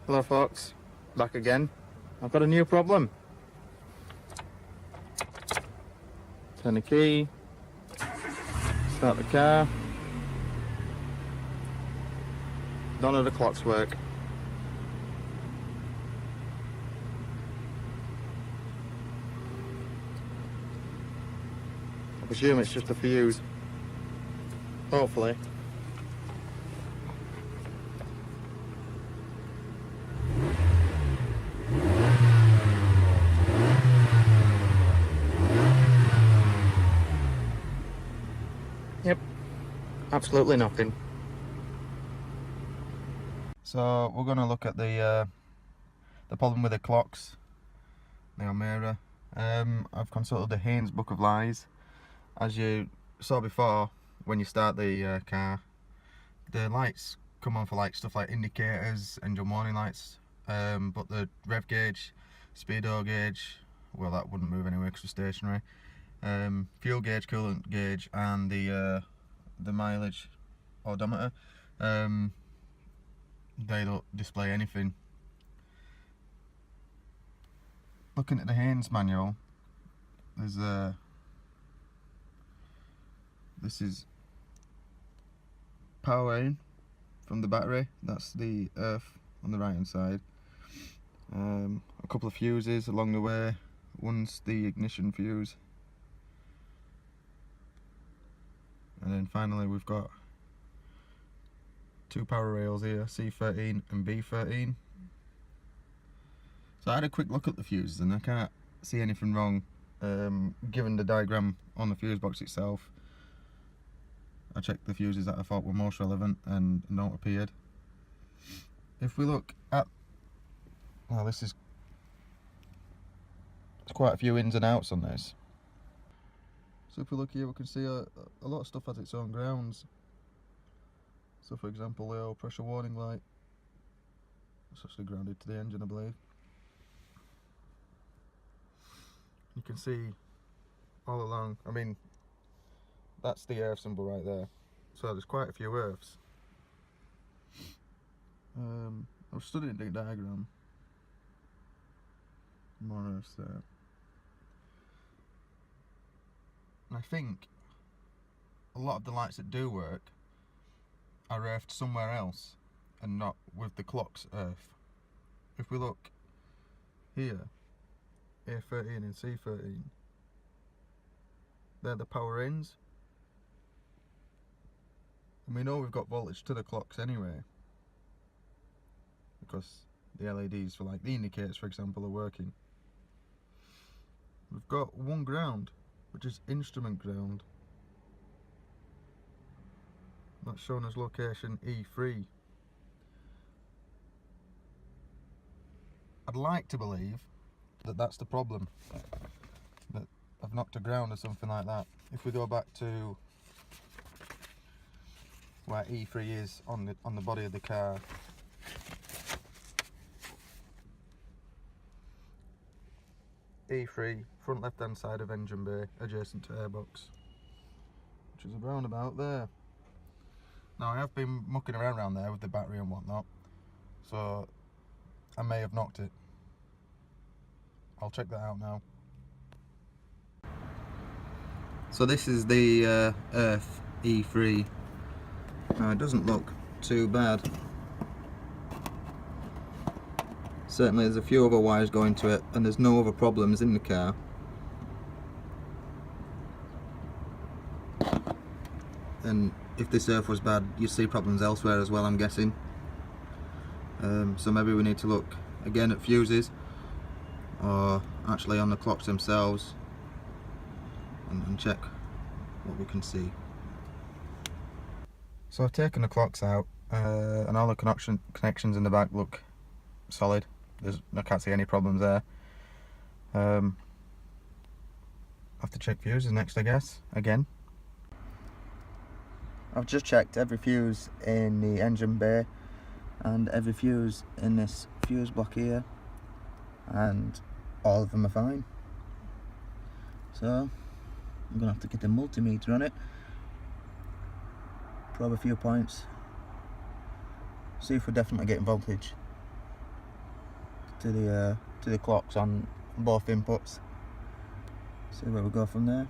Hello folks, back again. I've got a new problem. Turn the key, start the car. None of the clocks work. I presume it's just a fuse. Hopefully. Yep, absolutely nothing. So we're going to look at the problem with the clocks, the Almera. I've consulted the Haynes Book of Lies. As you saw before, when you start the car, the lights come on for like stuff like indicators, engine warning lights, but the rev gauge, speedo gauge, well that wouldn't move anyway because it's stationary. Fuel gauge, coolant gauge, and the mileage odometer, they don't display anything. Looking at the Haynes Manual, there's this is power in from the battery, that's the earth on the right hand side. A couple of fuses along the way, one's the ignition fuse, and then finally we've got two power rails here, C13 and B13. So I had a quick look at the fuses and I can't see anything wrong, given the diagram on the fuse box itself. I checked the fuses that I thought were most relevant and no appeared. If we look at, well, there's quite a few ins and outs on this. So if we look here, we can see a lot of stuff has its own grounds. So for example, the oil pressure warning light, it's actually grounded to the engine, I believe. You can see all along, I mean, that's the earth symbol right there. So there's quite a few earths. I was studying the diagram. More earths there. And I think a lot of the lights that do work are earthed somewhere else and not with the clock's earth. If we look here, A13 and C13, they're the power ins. And we know we've got voltage to the clocks anyway, because the LEDs for like the indicators, for example, are working. We've got one ground, which is instrument ground. That's shown as location E3. I'd like to believe that that's the problem, that I've knocked a ground or something like that. If we go back to where E3 is on the body of the car, E3, front left hand side of engine bay, adjacent to airbox, which is around about there. Now I have been mucking around there with the battery and whatnot, so I may have knocked it. I'll check that out now. So this is the earth E3. Now it doesn't look too bad. Certainly there's a few other wires going to it and there's no other problems in the car. And if this earth was bad, you'd see problems elsewhere as well, I'm guessing. So maybe we need to look again at fuses, or actually on the clocks themselves, and check what we can see. So I've taken the clocks out, and all the connections in the back look solid. I can't see any problems there. Have to check fuses next, I guess, again. I've just checked every fuse in the engine bay and every fuse in this fuse block here, and all of them are fine. So I'm gonna have to get a multimeter on it, probe a few points, see if we're definitely getting voltage. to the clocks on both inputs. See where we go from there.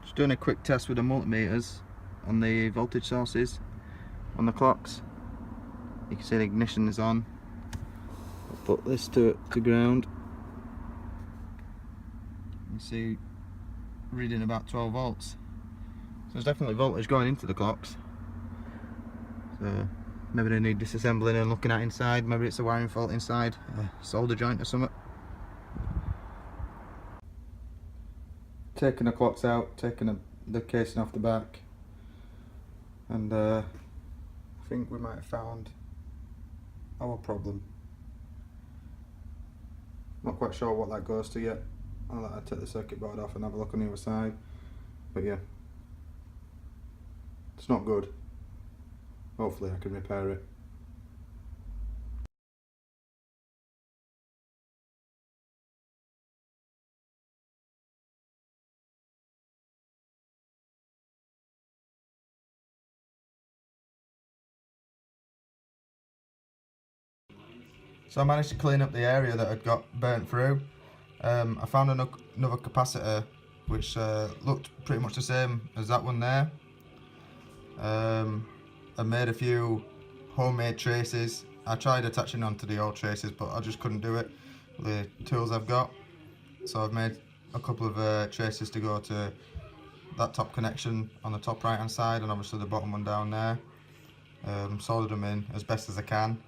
Just doing a quick test with the multimeters on the voltage sources on the clocks. You can see the ignition is on. I'll put this to ground. You see reading about 12 volts. So there's definitely voltage going into the clocks. So maybe they need disassembling and looking at inside. Maybe it's a wiring fault inside a solder joint or something. Taking the clocks out, taking the casing off the back, and I think we might have found our problem. Not quite sure what that goes to yet. I'll let her take the circuit board off and have a look on the other side. But yeah, it's not good. Hopefully I can repair it. So I managed to clean up the area that had got burnt through. I found another capacitor which looked pretty much the same as that one there. I made a few homemade traces. I tried attaching onto the old traces, but I just couldn't do it with the tools I've got. So I've made a couple of traces to go to that top connection on the top right hand side, and obviously the bottom one down there. Soldered them in as best as I can.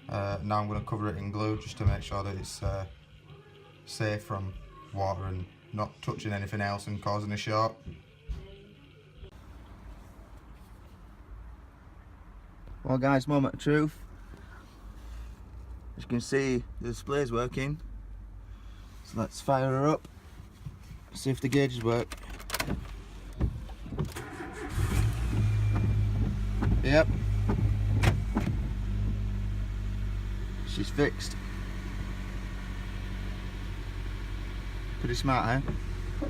Now I'm going to cover it in glue just to make sure that it's safe from water and not touching anything else and causing a short. Well guys, moment of truth. As you can see, the display's working. So let's fire her up, see if the gauges work. Yep. She's fixed. Pretty smart, eh?